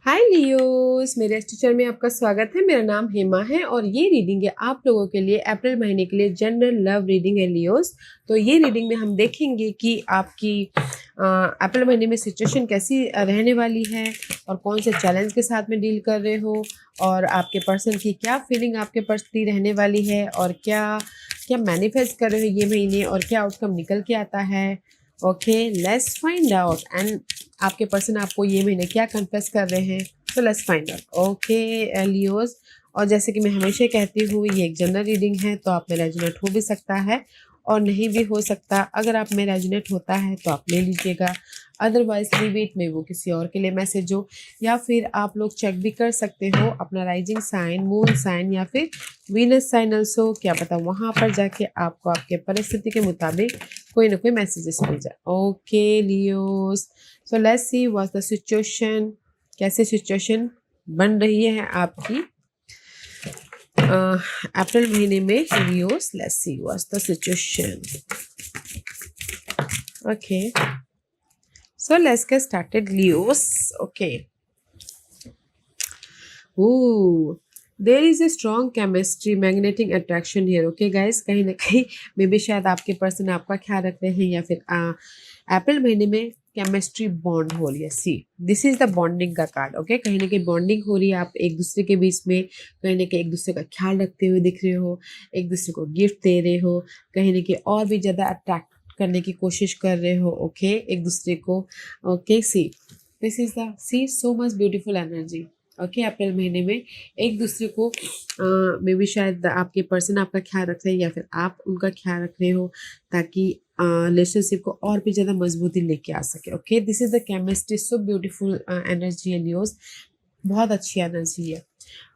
हाय Leos, मेरे इस teacher में आपका स्वागत है। मेरा नाम हेमा है और ये रीडिंग है आप लोगों के लिए अप्रैल महीने के लिए जनरल लव रीडिंग है लियोस। तो ये रीडिंग में हम देखेंगे कि आपकी अप्रैल महीने में सिचुएशन कैसी रहने वाली है और कौन से चैलेंज के साथ में डील कर रहे हो और आपके पर्सन की क्या फीलिंग आपके प्रति रहने वाली है और क्या क्या मैनिफेस्ट कर रहे हो ये महीने और क्या आउटकम निकल के आता है। Okay, let's find out and आपके पर्सन आपको ये महीने क्या कन्फेस कर रहे हैं। तो let's find out. Okay Leos, और जैसे कि मैं हमेशा कहती हूँ ये एक जनरल रीडिंग है, तो आप में रेजोनेट हो भी सकता है और नहीं भी हो सकता। अगर आप में रेजोनेट होता है तो आप ले लीजिएगा, अदरवाइज लीव इट, में वो किसी और के लिए मैसेज हो। या फिर आप लोग चेक भी कर सकते हो अपना राइजिंग साइन, मून साइन या फिर वीनस साइन ऑल्सो, क्या पता वहाँ पर जाके आपको आपके परिस्थिति के मुताबिक कोई ना कोई मैसेजेस मिल जाए। Okay Leos, so let's see what's the situation, कैसे सिचुएशन बन रही है आपकी अप्रैल महीने में Leos. Let's see what's the situation. Okay, so let's get started Leos. Okay. Ooh, there is a strong chemistry, magnetic attraction here. Okay guys, कहीं ना कहीं मे भी शायद आपके पर्सन आपका ख्याल रख रहे हैं या फिर अप्रैल महीने में केमिस्ट्री बॉन्ड हो रही है। सी, दिस इज द बॉन्डिंग का कार्ड। ओके, कहीं ना कहीं बॉन्डिंग हो रही है, आप एक दूसरे के बीच में कहीं ना कहीं एक दूसरे का ख्याल रखते हुए दिख रहे हो, एक दूसरे को गिफ्ट दे रहे हो, कहीं ना कहीं और भी ज़्यादा अट्रैक्ट करने की कोशिश कर रहे हो। ओके, एक दूसरे को। Okay see, this is the see so much beautiful energy. Okay, April महीने में एक दूसरे को मे बी शायद आपके पर्सन आपका ख्याल रख रहे हैं या फिर आप उनका ख्याल रख रहे हो, ताकि रिलेशनशिप को और भी ज़्यादा मजबूती लेके आ सके। Okay, this is the chemistry, so beautiful energy है लियोस, बहुत अच्छी एनर्जी है।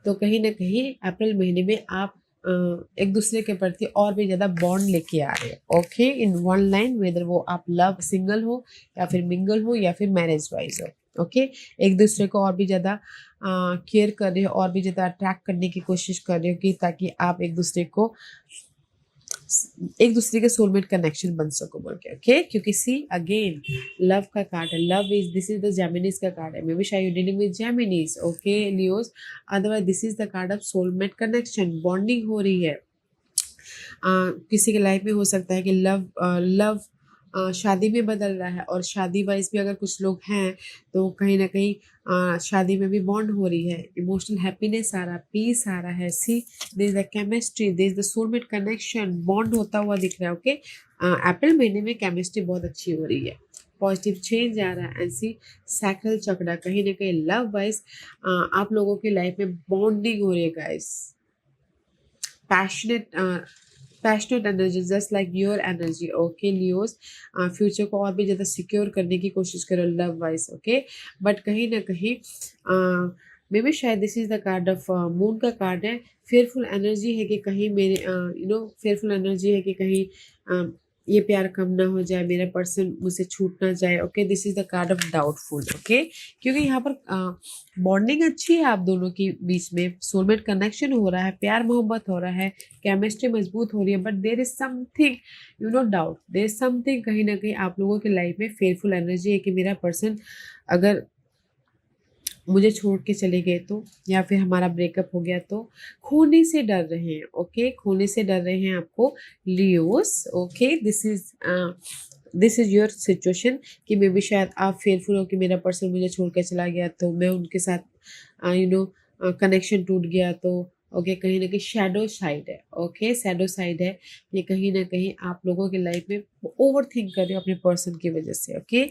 तो कहीं ना कहीं अप्रैल महीने में आप एक दूसरे के प्रति और भी ज़्यादा बॉन्ड लेके आ रहे हो। Okay, in one line, whether वो आप लव सिंगल हो या फिर मिंगल हो या फिर मैरिज वाइज हो। ओके, एक दूसरे को और भी ज़्यादा केयर कर रहे हो और भी ज़्यादा अट्रैक्ट करने की कोशिश कर रहे हो कि ताकि आप एक दूसरे के सोलमेट कनेक्शन बन सको बोल के। ओके, क्योंकि सी अगेन लव का कार्ड है, love is, this is the Geminis का कार्ड है। मे बी शायद you dealing with Geminis. Okay Leos, otherwise this is the card of soulmate connection, bonding हो रही है। किसी के लाइफ में हो सकता है कि लव शादी में बदल रहा है, और शादी वाइज भी अगर कुछ लोग हैं तो कहीं ना कहीं शादी में भी बॉन्ड हो रही है, इमोशनल हैप्पीनेस आ रहा है, पीस आ रहा है। See, there is the chemistry, there is the soulmate connection, bond होता हुआ दिख रहा है। ओके, अप्रैल महीने में केमिस्ट्री बहुत अच्छी हो रही है, पॉजिटिव चेंज आ रहा है। एंड सी, सैक्रल चक्रा, कहीं ना कहीं लव वाइज आप लोगों की लाइफ में बॉन्डिंग हो रही है guys, passionate energy just like your energy. Okay Leos, future को और भी ज़्यादा सिक्योर करने की कोशिश करो लव वाइज। ओके, बट कहीं ना कहीं मे बी शायद this is the card of moon का कार्ड है। फेयरफुल एनर्जी है कि कहीं मेरे फेयरफुल एनर्जी है कि कहीं ये प्यार कम ना हो जाए, मेरा पर्सन मुझसे छूट ना जाए। Okay, this is the card of doubtful. Okay, क्योंकि यहाँ पर बॉन्डिंग अच्छी है आप दोनों के बीच में, सोलमेट कनेक्शन हो रहा है, प्यार मोहब्बत हो रहा है, केमिस्ट्री मजबूत हो रही है, but there is something doubt, there is something, कहीं ना कहीं आप लोगों के लाइफ में फेयरफुल एनर्जी है कि मेरा पर्सन अगर मुझे छोड़ के चले गए तो, या फिर हमारा ब्रेकअप हो गया तो, खोने से डर रहे हैं। ओके, खोने से डर रहे हैं आपको Leos. Okay, this is your situation कि मे बी शायद आप फेयरफुल हो कि मेरा पर्सन मुझे छोड़ के चला गया तो मैं उनके साथ कनेक्शन टूट गया तो। ओके, कहीं ना कहीं शैडो साइड है। ओके, शैडो साइड है, ये कहीं ना कहीं आप लोगों की लाइफ में ओवर थिंक कर रहे हो अपने पर्सन की वजह से। ओके,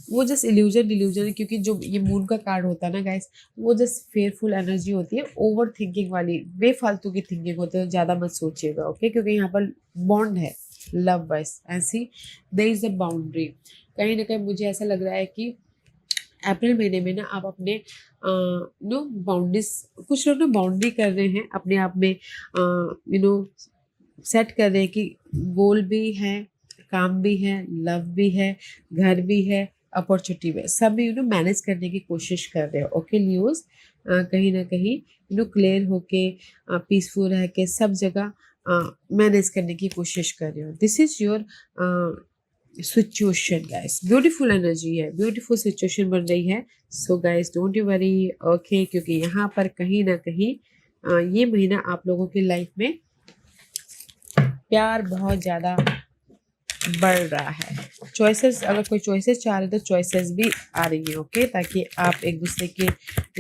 वो जस्ट इल्यूजन डिल्यूजन है, क्योंकि जो ये मून का कार्ड होता है ना गाइस, वो जस्ट फेयरफुल एनर्जी होती है, ओवर थिंकिंग वाली बेफालतू की थिंकिंग होती है, ज़्यादा मत सोचिएगा। ओके, क्योंकि यहाँ पर बॉन्ड है लव वाइज, ऐसी देयर इज अ बाउंड्री। कहीं ना कहीं मुझे ऐसा लग रहा है कि अप्रैल महीने में ना आप अपने बाउंड्रीज, कुछ लोग ना बाउंड्री कर रहे हैं अपने आप में, सेट कर रहे हैं कि गोल भी है, काम भी है, लव भी है, घर भी है, अपॉर्चुनिटी भी है, सब मैनेज करने की कोशिश कर रहे हो। ओके न्यूज़, कहीं ना कहीं क्लियर होके पीसफुल रह के सब जगह मैनेज करने की कोशिश कर रहे हो। This is your situation guys, beautiful energy है, ब्यूटीफुल सिचुएशन बन रही है। So guys don't you worry, okay, क्योंकि यहाँ पर कहीं ना कहीं ये महीना आप लोगों की लाइफ में प्यार बहुत ज़्यादा बढ़ रहा है। चॉइसेस, अगर कोई चॉइसेस चाह रहे तो चॉइसेस भी आ रही है, ओके, ताकि आप एक दूसरे के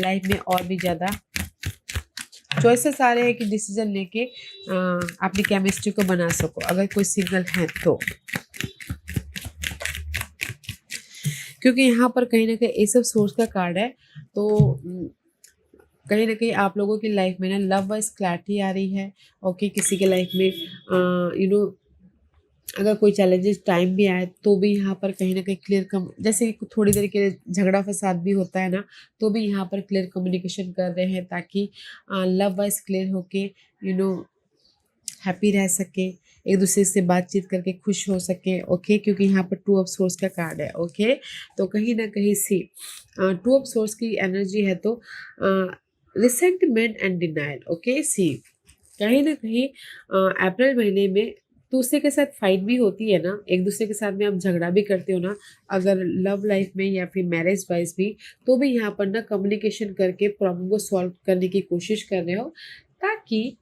लाइफ में और भी ज़्यादा चॉइसेस आ रहे हैं कि डिसीजन लेके अपनी केमिस्ट्री को बना सको, अगर कोई सिंगल है तो। क्योंकि यहाँ पर कहीं ना कहीं एस ऑफ सोर्स का कार्ड है, तो कहीं ना कहीं आप लोगों की लाइफ में ना लव वाइज क्लैरिटी आ रही है, ओके। किसी के लाइफ में यू नो अगर कोई चैलेंजेस टाइम भी आए तो भी यहाँ पर कहीं ना कहीं क्लियर कम, जैसे कि थोड़ी देर के लिए झगड़ा फसाद भी होता है ना, तो भी यहाँ पर क्लियर कम्युनिकेशन कर रहे हैं, ताकि लव वाइज क्लियर होके हैप्पी रह सके, एक दूसरे से बातचीत करके खुश हो सके, ओके। क्योंकि यहाँ पर टू ऑफ सोर्स का कार्ड है, ओके। तो कहीं ना कहीं सी टू ऑफ सोर्स की एनर्जी है, तो रिसेंटमेंट एंड डिनाइल, ओके। सी कहीं ना कहीं अप्रैल महीने में दूसरे के साथ फाइट भी होती है ना, एक दूसरे के साथ में आप झगड़ा भी करते हो ना, अगर लव लाइफ में या फिर मैरिज वाइज भी, तो भी यहाँ पर ना कम्युनिकेशन करके प्रॉब्लम को सॉल्व करने की कोशिश कर रहे हो, ताकि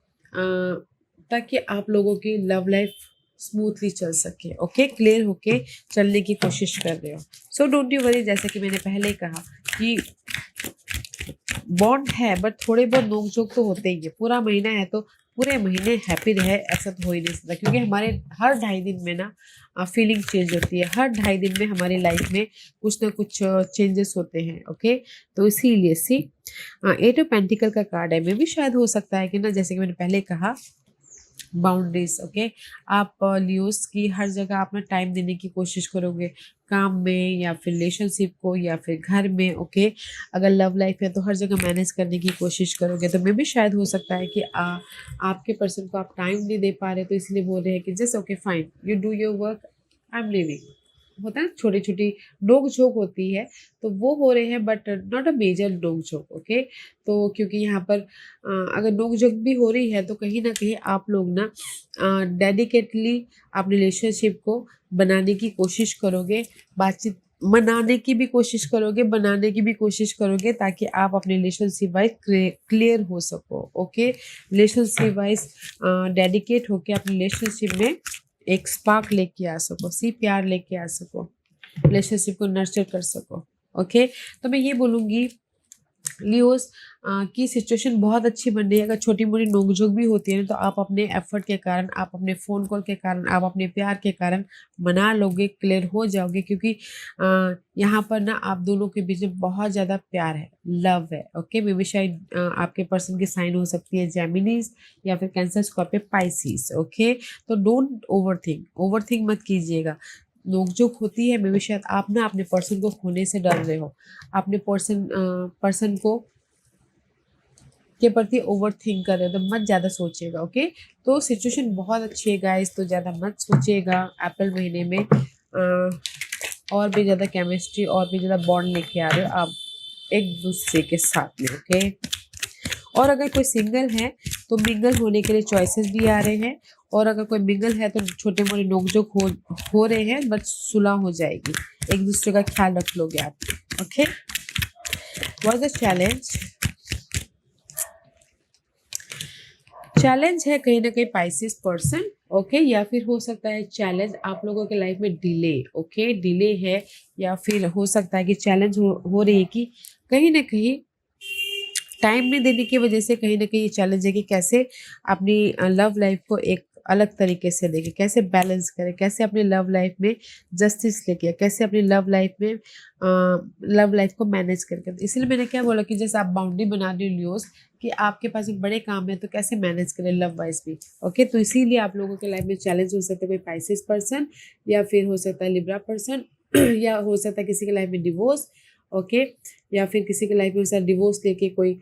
ताकि आप लोगों की लव लाइफ स्मूथली चल सके, ओके, क्लियर होके चलने की कोशिश कर रहे हो। सो डोंट यू वरी, जैसे कि मैंने पहले कहा कि बॉन्ड है, बट थोड़े बहुत नोक झोंक तो होते ही है। पूरा महीना है तो पूरे महीने हैप्पी रहे ऐसा तो हो ही नहीं सकता, क्योंकि हमारे हर 2.5 दिन में ना फीलिंग चेंज होती है, हर 2.5 दिन में हमारी लाइफ में कुछ ना कुछ चेंजेस होते हैं, ओके। तो इसीलिए सी 8 ऑफ पेंटिकल का कार्ड है, मे भी शायद हो सकता है कि ना, जैसे कि मैंने पहले कहा, बाउंड्रीज, ओके। आप लियोस की हर जगह आप ना टाइम देने की कोशिश करोगे, काम में या फिर रिलेशनशिप को या फिर घर में, ओके। अगर लव लाइफ है तो हर जगह मैनेज करने की कोशिश करोगे, तो मे भी शायद हो सकता है कि आपके पर्सन को आप टाइम नहीं दे पा रहे, तो इसलिए बोल रहे हैं कि just okay fine, you do your work, I am living. होता है छोटी छोटी नोक झोंक होती है, तो वो हो रहे हैं, बट नॉट अ मेजर नोक झोंक, ओके। तो क्योंकि यहाँ पर अगर नोक झोंक भी हो रही है, तो कहीं ना कहीं आप लोग ना डेडिकेटली अपने रिलेशनशिप को बनाने की कोशिश करोगे, बातचीत मनाने की भी कोशिश करोगे, बनाने की भी कोशिश करोगे, ताकि आप अपने रिलेशनशिप वाइज क्लियर हो सको, ओके। रिलेशनशिप वाइज डेडिकेट होके अपने रिलेशनशिप में एक स्पार्क लेके आ सको, सी प्यार लेके आ सको, रिलेशनशिप को नर्चर कर सको, ओके। तो मैं ये बोलूँगी लियोस की सिचुएशन बहुत अच्छी बन रही है। अगर छोटी मोटी नोकझोंक भी होती है ना, तो आप अपने एफर्ट के कारण, आप अपने फ़ोन कॉल के कारण, आप अपने प्यार के कारण मना लोगे, क्लियर हो जाओगे, क्योंकि यहाँ पर ना आप दोनों के बीच में बहुत ज़्यादा प्यार है, लव है, ओके। मे बी शायद आपके पर्सन की साइन हो सकती है जेमिनीज या फिर कैंसर, स्कॉर्पियो, पाइसिस, ओके। तो डोंट ओवर थिंक मत कीजिएगा। नोकझोंक होती है, मे बी शायद आप ना अपने पर्सन को खोने से डर रहे हो, अपने पर्सन को के प्रति ओवर थिंक कर रहे हो, तो मत ज़्यादा सोचिएगा, ओके। तो सिचुएशन बहुत अच्छी है गाइस, तो ज़्यादा मत सोचिएगा। अप्रैल महीने में और भी ज़्यादा केमिस्ट्री और भी ज़्यादा बॉन्ड लेके आ रहे हो आप एक दूसरे के साथ में, ओके। और अगर कोई सिंगल है तो मिंगल होने के लिए चॉइसेस भी आ रहे हैं, और अगर कोई मिंगल है तो छोटे मोटे नोकझोंक हो रहे हैं, बट सुलह हो जाएगी, एक दूसरे का ख्याल रख लोगे आप, ओके। व्हाट द चैलेंज है कहीं ना कहीं पाइसिस पर्सन, ओके। या फिर हो सकता है चैलेंज आप लोगों के लाइफ में डिले, ओके, डिले है, या फिर हो सकता है कि चैलेंज हो रही है कि कहीं ना कहीं टाइम नहीं देने की वजह से, कहीं ना कहीं ये चैलेंज है कि कैसे अपनी लव लाइफ को एक अलग तरीके से देखें, कैसे बैलेंस करें, कैसे अपनी लव लाइफ में जस्टिस लेके, कैसे अपनी लव लाइफ को मैनेज करके। इसलिए मैंने क्या बोला कि जैसे आप बाउंड्री बना रहे हो लियोस, कि आपके पास में बड़े काम है, तो कैसे मैनेज करें लव वाइज भी, ओके। तो इसीलिए आप लोगों के लाइफ में चैलेंज हो सकता है कोई पाइसिस पर्सन, या फिर हो सकता है लिब्रा पर्सन या हो सकता है किसी के लाइफ में डिवोर्स, ओके। या फिर किसी के लाइफ में हो सकता है डिवोर्स लेके कोई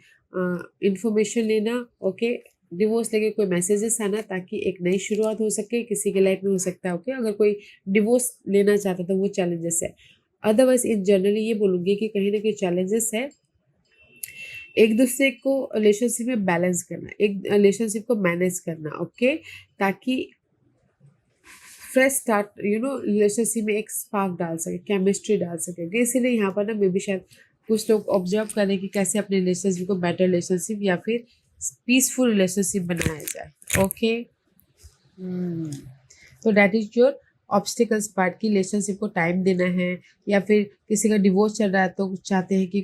इंफॉर्मेशन लेना, ओके। डिवोर्स लेके कोई मैसेजेस आना, ताकि एक नई शुरुआत हो सके, किसी के लाइफ में हो सकता है, ओके। अगर कोई डिवोर्स लेना चाहता है तो वो चैलेंजेस है। अदरवाइज इन जनरली ये बोलूँगी कि कहीं ना कहीं चैलेंजेस है एक दूसरे को रिलेशनशिप में बैलेंस करना, एक रिलेशनशिप को मैनेज करना, ओके। ताकि फ्रेश स्टार्ट रिलेशनशिप में एक स्पार्क डाल सके, केमिस्ट्री डाल सके। इसीलिए यहाँ पर ना मे बी शायद कुछ लोग ऑब्जर्व करें कि कैसे अपने रिलेशनशिप को बेटर रिलेशनशिप या फिर पीसफुल रिलेशनशिप बनाया जाए। ओके, तो that is your obstacles part की रिलेशनशिप को टाइम देना है, या फिर किसी का डिवोर्स चल रहा है तो चाहते हैं कि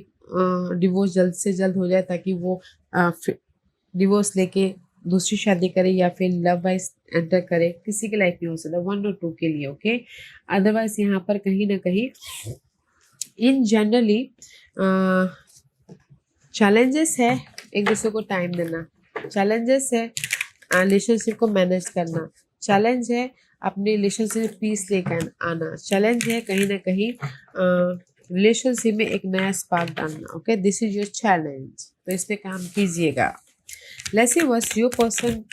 डिवोर्स जल्द से जल्द हो जाए ताकि वो डिवोर्स लेके दूसरी शादी करे या फिर लव वाइज एंटर करे। किसी के लाइफ में हो सकता है 1 और 2 के लिए। ओके, अदरवाइज यहाँ पर कहीं ना कहीं इन जनरली चैलेंजेस है एक दूसरे को टाइम देना, चैलेंजेस है रिलेशनशिप को मैनेज करना, चैलेंज है अपने रिलेशनशिप में पीस लेकर आना, चैलेंज है कहीं ना कहीं रिलेशनशिप में एक नया स्पार्क डालना। Okay, this is your challenge, तो इस पे काम कीजिएगा। Let's see what's your person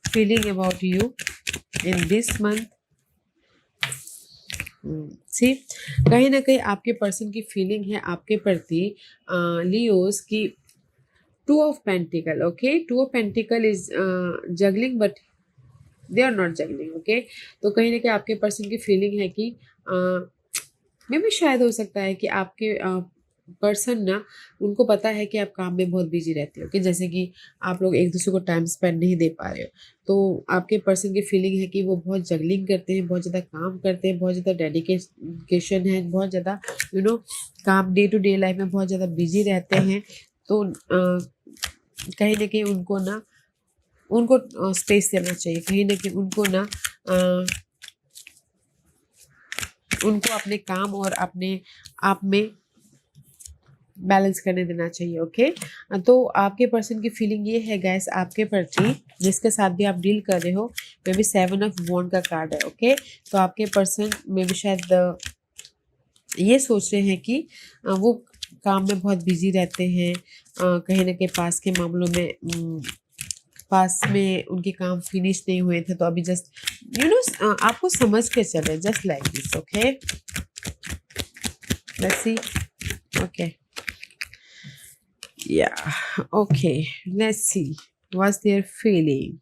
feeling about you in this month. See, कहीं ना कहीं आपके पर्सन की फीलिंग है आपके प्रति लियोस की 2 of pentacle. Okay, 2 of pentacle is juggling but they are not juggling. Okay, तो कहीं ना कहीं आपके पर्सन की फीलिंग है कि मे भी शायद हो सकता है कि आपके पर्सन ना, उनको पता है कि आप काम में बहुत बिजी रहते हो, कि जैसे कि आप लोग एक दूसरे को टाइम स्पेंड नहीं दे पा रहे हो। तो आपके पर्सन की फीलिंग है कि वो बहुत जगलिंग करते हैं, बहुत ज़्यादा काम करते हैं, बहुत ज़्यादा डेडिकेशन है, बहुत ज़्यादा काम डे टू डे लाइफ में बहुत ज़्यादा बिजी रहते हैं। तो कहीं ना कहीं उनको स्पेस देना चाहिए, कहीं ना कहीं उनको अपने काम और अपने आप में बैलेंस करने देना चाहिए। ओके, तो आपके पर्सन की फीलिंग ये है गैस आपके प्रति, जिसके साथ भी आप डील कर रहे हो, मे बी 7 ऑफ वॉन्ड का कार्ड है। ओके, तो आपके पर्सन मे बी शायद ये सोच रहे हैं कि वो काम में बहुत बिजी रहते हैं, कहीं ना कहीं पास के मामलों में पास में उनके काम फिनिश नहीं हुए थे, तो अभी जस्ट आपको समझ के चले, just like this. Okay, let's see. Okay, yeah, okay, let's see what's their feeling.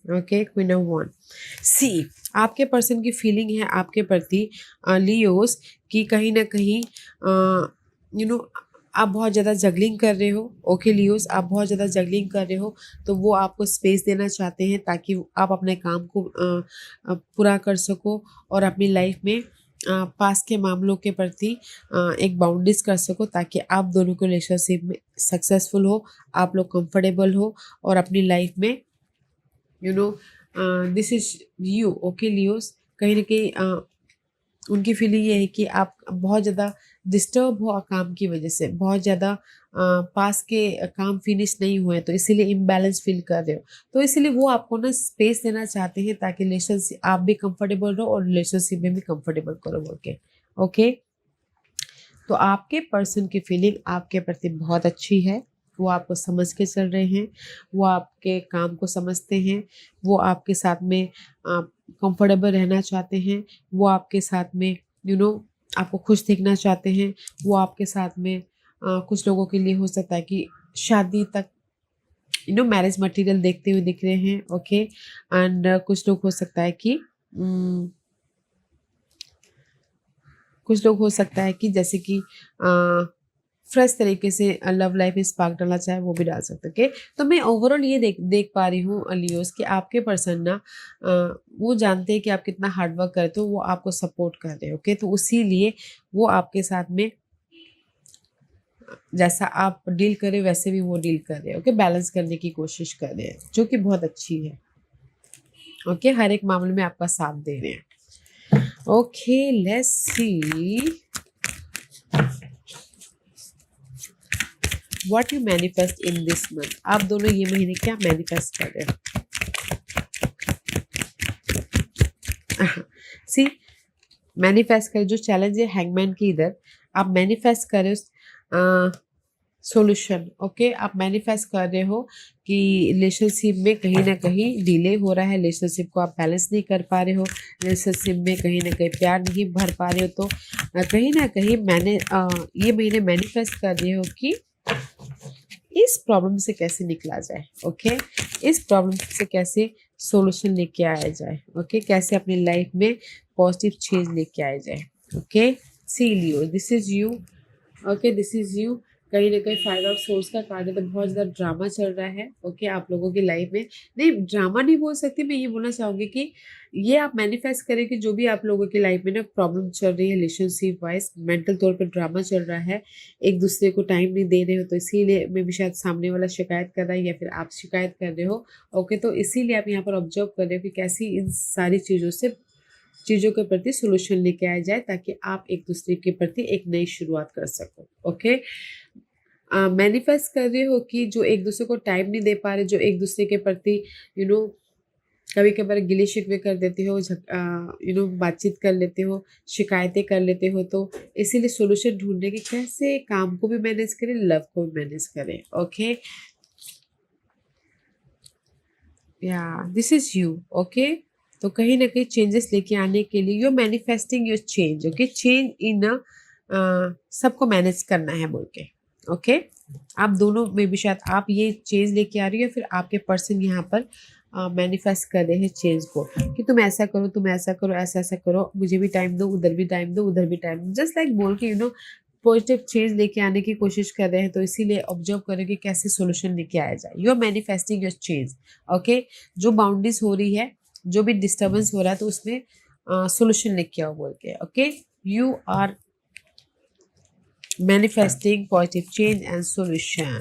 Okay, Queen of Wands. See, आपके पर्सन की फीलिंग है आपके प्रति लियोस कि कहीं ना कहीं आप बहुत ज़्यादा जगलिंग कर रहे हो। ओके लियोस, आप बहुत ज़्यादा जगलिंग कर रहे हो, तो वो आपको स्पेस देना चाहते हैं ताकि आप अपने काम को पूरा कर सको और अपनी लाइफ में पास के मामलों के प्रति एक बाउंड्रीज कर सको, ताकि आप दोनों के रिलेशनशिप में सक्सेसफुल हो, आप लोग कंफर्टेबल हो और अपनी लाइफ में this is you. Okay Leos, कहीं ना कहीं उनकी फीलिंग ये है कि आप बहुत ज़्यादा डिस्टर्ब हो काम की वजह से, बहुत ज़्यादा पास के काम फिनिश नहीं हुए, तो इसीलिए इम्बैलेंस फील कर रहे हो। तो इसीलिए वो आपको ना स्पेस देना चाहते हैं ताकि रिलेशनशिप आप भी कंफर्टेबल रहो और रिलेशनशिप में भी कंफर्टेबल करो बोल के। ओके, तो आपके पर्सन की फीलिंग आपके प्रति बहुत अच्छी है, वो आपको समझ के चल रहे हैं, वो आपके काम को समझते हैं, वो आपके साथ में कंफर्टेबल रहना चाहते हैं, वो आपके साथ में आपको खुश देखना चाहते हैं, वो आपके साथ में कुछ लोगों के लिए हो सकता है कि शादी तक मैरिज मटेरियल देखते हुए दिख रहे हैं। ओके, एंड कुछ लोग हो सकता है कि जैसे कि फ्रेश तरीके से लव लाइफ में स्पार्क डालना चाहे वो भी डाल सकते हैं। ओके, तो मैं ओवरऑल ये देख पा रही हूँ लियोस कि आपके पर्सन ना वो जानते हैं कि आप कितना हार्डवर्क करते हो, वो आपको सपोर्ट कर रहे हैं। ओके, तो उसी लिए वो आपके साथ में जैसा आप डील करें वैसे भी वो डील कर रहे हैं। ओके, बैलेंस करने की कोशिश कर रहे हैं, जो कि बहुत अच्छी है। ओके, हर एक मामले में आपका साथ दे रहे हैं। Okay, let's see what you manifest in this month. आप दोनों ये महीने क्या मैनिफेस्ट कर रहे हो? सी, मैनिफेस्ट कर, जो चैलेंज है हैंगमैन की, इधर आप मैनिफेस्ट कर रहे हो सॉल्यूशन। ओके, आप मैनिफेस्ट कर रहे हो कि रिलेशनशिप में कहीं ना कहीं डिले हो रहा है, रिलेशनशिप को आप बैलेंस नहीं कर पा रहे हो, रिलेशनशिप में कहीं ना कहीं प्यार नहीं भर पा रहे हो, तो कहीं ना कहीं ये महीने मैनिफेस्ट कर रहे हो कि इस प्रॉब्लम से कैसे निकला जाए। ओके, इस प्रॉब्लम से कैसे सॉल्यूशन लेके आया जाए। ओके, कैसे अपनी लाइफ में पॉजिटिव चेंज लेके आया जाए। Okay, see Leo, this is you. Okay, this is you. कहीं ना कहीं 5 ऑफ सोर्स का कार्ड है, तो बहुत ज़्यादा ड्रामा चल रहा है। ओके, आप लोगों की लाइफ में, नहीं ड्रामा नहीं बोल सकती, मैं ये बोलना चाहूँगी कि ये आप मैनिफेस्ट करें कि जो भी आप लोगों की लाइफ में ना प्रॉब्लम चल रही है रिलेशनशिप वाइज, मेंटल तौर पे ड्रामा चल रहा है, एक दूसरे को टाइम नहीं दे रहे हो, तो इसीलिए मे भी शायद सामने वाला शिकायत कर रहा है या फिर आप शिकायत कर रहे हो। ओके, तो इसीलिए आप यहाँ पर ऑब्जर्व कर रहे हो कि कैसी इन सारी चीज़ों के प्रति सोल्यूशन लेके आया जाए, ताकि आप एक दूसरे के प्रति एक नई शुरुआत कर सको। ओके, मैनिफेस्ट कर रहे हो कि जो एक दूसरे को टाइम नहीं दे पा रहे, जो एक दूसरे के प्रति यू नो कभी कभार गिले शिकवे कर देते हो, बातचीत कर लेते हो, शिकायतें कर लेते हो, तो इसीलिए सोल्यूशन ढूंढने की कैसे काम को भी मैनेज करें, लव को भी मैनेज करें। ओके, या दिस इज यू। ओके, तो कहीं ना कहीं चेंजेस लेके आने के लिए you manifesting your change. Okay, change in सबको मैनेज करना है बोल के। ओके, आप दोनों में भी शायद आप ये चेंज लेके आ रही हो, फिर आपके पर्सन यहाँ पर मैनिफेस्ट कर रहे हैं चेंज को, कि तुम ऐसा करो, तुम ऐसा करो, ऐसा ऐसा करो, मुझे भी टाइम दो, उधर भी टाइम दो, उधर भी टाइम दो, जस्ट लाइक बोल के पॉजिटिव चेंज लेके आने की कोशिश कर रहे हैं। तो इसीलिए ऑब्जर्व करें कि कैसे सोल्यूशन लेके आया जाए। You are manifesting your change. Okay, जो बाउंड्रीज हो रही है, जो भी डिस्टर्बेंस हो रहा है, तो उसमें सोल्यूशन लेके आओ बोल के। Okay, you are manifesting positive change and solution.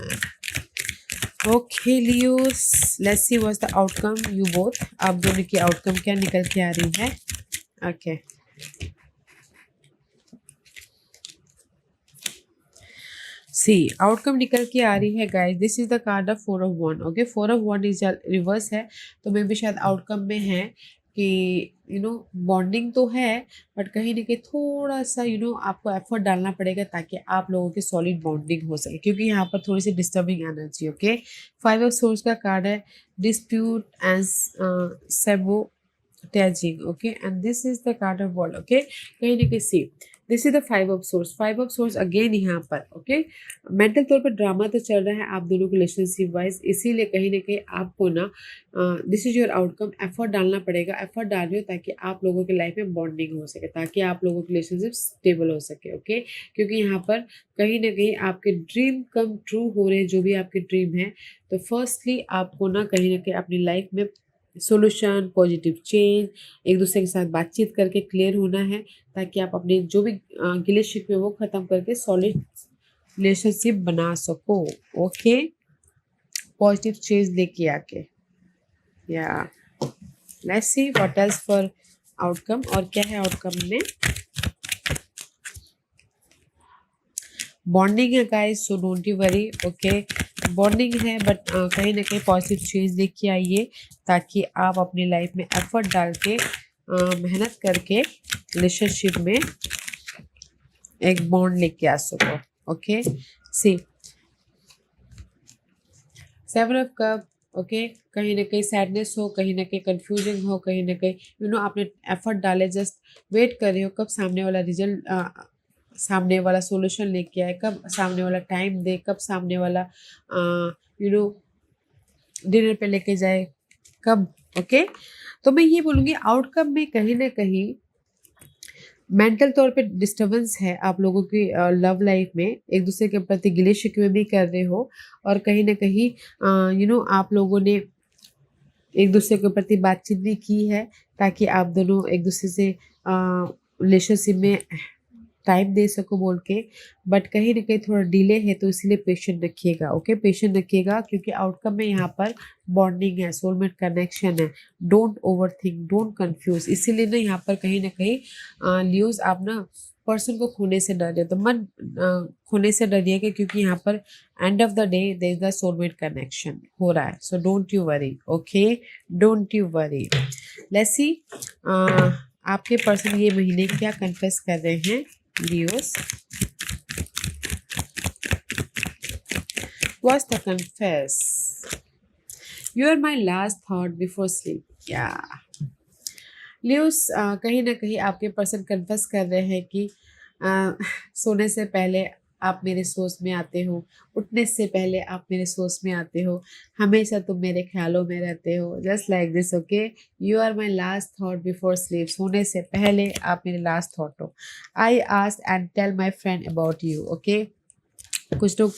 Okay, Leos, let's see what's the outcome. You both, आप दोनों की आउटकम क्या निकल के आ रही है। Okay, सी आउटकम निकल के आ रही है guys. This is the card of 4 of 1। Okay, 4 of 1 is reverse है, तो मे भी शायद आउटकम में है कि बॉन्डिंग तो है, बट कहीं ना कहीं थोड़ा सा आपको एफर्ट डालना पड़ेगा, ताकि आप लोगों की सॉलिड बॉन्डिंग हो सके, क्योंकि यहाँ पर थोड़ी सी disturbing energy. Okay, 5 of source का कार्ड है, dispute and sabotaging. Okay, and this is the card of world. Okay, कहीं ना कहीं see this is the 5 of source. 5 of source again यहाँ पर। ओके, मेंटल तौर पर ड्रामा तो चल रहा है आप दोनों के रिलेशनशिप वाइज, इसीलिए कहीं ना कहीं आपको ना this is your outcome, effort डालना पड़ेगा। एफर्ट डाल रहे हो ताकि आप लोगों की लाइफ में बॉन्डिंग हो सके, ताकि आप लोगों की रिलेशनशिप स्टेबल हो सके। ओके, क्योंकि यहाँ पर कहीं ना कहीं आपके ड्रीम कम ट्रू हो रहे हैं, जो भी आपके ड्रीम है। तो फर्स्टली आपको ना कहीं अपनी लाइफ में सोल्यूशन, पॉजिटिव चेंज, एक दूसरे के साथ बातचीत करके क्लियर होना है, ताकि आप अपने जो भी गिले शिकवे वो ख़त्म करके सॉलिड रिलेशनशिप बना सको। ओके, पॉजिटिव चेंज लेके आके। या let's see what else for outcome, और क्या है आउटकम में। बॉन्डिंग है guys, so don't you worry. Okay, bonding है, बट कहीं ना कहीं पॉजिटिव चेंज लेके आइए, ताकि आप अपनी लाइफ में एफर्ट डाल के मेहनत करके रिलेशनशिप में एक बॉन्ड लेके आ सको। Okay, see 7 of cup. Okay, कहीं ना कहीं सैडनेस हो, कहीं ना कहीं कंफ्यूजन हो, कहीं ना कहीं आपने एफर्ट डाले, जस्ट वेट कर रहे हो कब सामने वाला रिजल्ट, सामने वाला सॉल्यूशन लेके आए, कब सामने वाला टाइम दे, कब सामने वाला डिनर पे लेके जाए, कब। ओके, तो मैं ये बोलूँगी आउटकम में कहीं ना कहीं मेंटल तौर पे डिस्टर्बेंस है आप लोगों की लव लाइफ में, एक दूसरे के प्रति गिले शिकवे भी कर रहे हो, और कहीं ना कहीं आप लोगों ने एक दूसरे के प्रति बातचीत भी की है, ताकि आप दोनों एक दूसरे से रिलेशनशिप में टाइम दे सको बोल के। बट कहीं ना कहीं थोड़ा डिले है, तो इसीलिए पेशेंट रखिएगा। ओके, पेशेंट रखिएगा, क्योंकि आउटकम में यहाँ पर बॉन्डिंग है, सोलमेट कनेक्शन है। Don't over think, don't confuse. इसीलिए ना यहाँ पर कहीं ना कहीं लियोज आप ना पर्सन को खोने से डर रहे, तो मन खोने से डरिएगा, क्योंकि यहाँ पर end of the day there is the soulmate connection हो रहा है। So don't you worry. Okay, don't you worry. Let's see आपके पर्सन ये महीने क्या कन्फेस कर रहे हैं Leos. What's the confess? You are my last thought before sleep. Yeah. Leos कहीं ना कहीं आपके पर्सन कन्फेस कर रहे हैं कि सोने से पहले आप मेरे सोच में आते हो, उठने से पहले आप मेरे सोच में आते हो, हमेशा तुम मेरे ख्यालों में रहते हो, just like this. Okay, you are my last thought before sleep, सोने से पहले आप मेरे लास्ट थॉट हो। I ask and tell my friend about you. Okay, कुछ लोग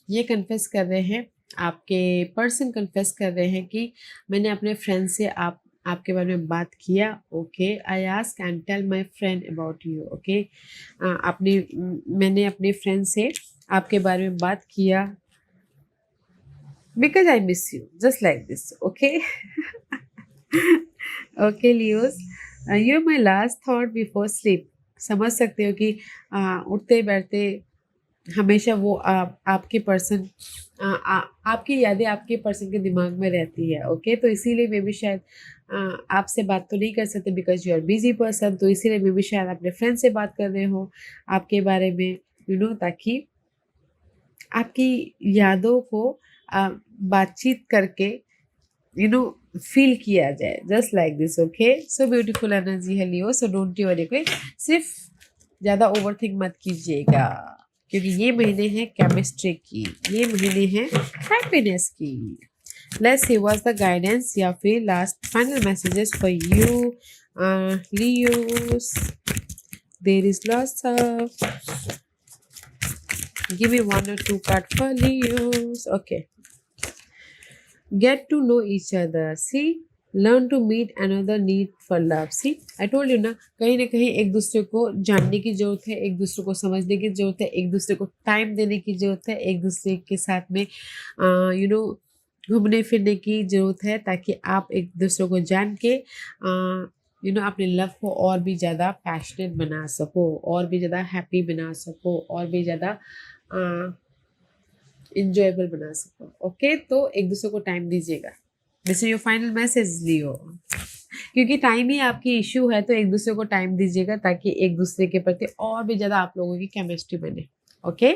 ये कन्फेस कर रहे हैं, आपके पर्सन कन्फेस कर रहे हैं कि मैंने अपने फ्रेंड से आपके बारे में बात किया। Okay, I ask and tell my friend about you. Okay, मैंने अपने फ्रेंड से आपके बारे में बात किया because I miss you, just like this. Okay, okay Leos, you are my last thought before sleep. समझ सकते हो कि उठते बैठते हमेशा वो आपके पर्सन आपकी यादें आपके पर्सन के दिमाग में रहती है। ओके, तो इसीलिए मे भी शायद आपसे बात तो नहीं कर सकते because you are busy person, तो इसीलिए मे भी शायद अपने फ्रेंड से बात कर रहे हो आपके बारे में, ताकि आपकी यादों को बातचीत करके फील किया जाए, just like this. Okay, so beautiful energy है लियो, सो डोंट यू वरी। कोई सिर्फ ज़्यादा ओवरथिंक मत कीजिएगा, क्योंकि ये महीने हैं केमिस्ट्री की, ये महीने हैं हैप्पीनेस की। Let's see what's the guidance या फिर last final messages for you Leos. There is lots of, give me 1 or 2 card for Leos. Okay, get to know each other. See, learn to meet another need for love. See, I told you ना कहीं एक दूसरे को जानने की जरूरत है, एक दूसरे को समझने की जरूरत है, एक दूसरे को टाइम देने की जरूरत है, एक दूसरे के साथ में घूमने फिरने की जरूरत है, ताकि आप एक दूसरे को जान के अपने लव को और भी ज़्यादा पैशनेट बना सको, और भी ज़्यादा हैप्पी बना सको, और भी ज़्यादा इंजॉयबल बना सको। ओके, तो एक दूसरे को टाइम दीजिएगा। This is your final message Leo, क्योंकि टाइम ही आपकी इश्यू है, तो एक दूसरे को टाइम दीजिएगा ताकि एक दूसरे के प्रति और भी ज़्यादा आप लोगों की केमिस्ट्री बने। ओके,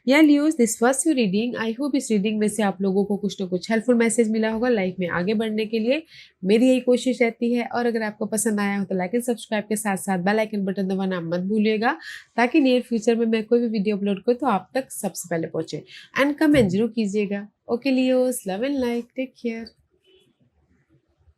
या Leos, this was your reading. I hope इस रीडिंग में से आप लोगों को कुछ ना कुछ हेल्पफुल मैसेज मिला होगा लाइफ में आगे बढ़ने के लिए। मेरी यही कोशिश रहती है, और अगर आपको पसंद आया हो तो लाइक एंड सब्सक्राइब के साथ साथ बेल आइकन बटन दबाना मत भूलिएगा, ताकि नियर फ्यूचर में मैं कोई भी वीडियो अपलोड करूँ तो आप तक सबसे पहले पहुंचे। एंड कमेंट जरूर कीजिएगा। Okay Leos, love and like, take care.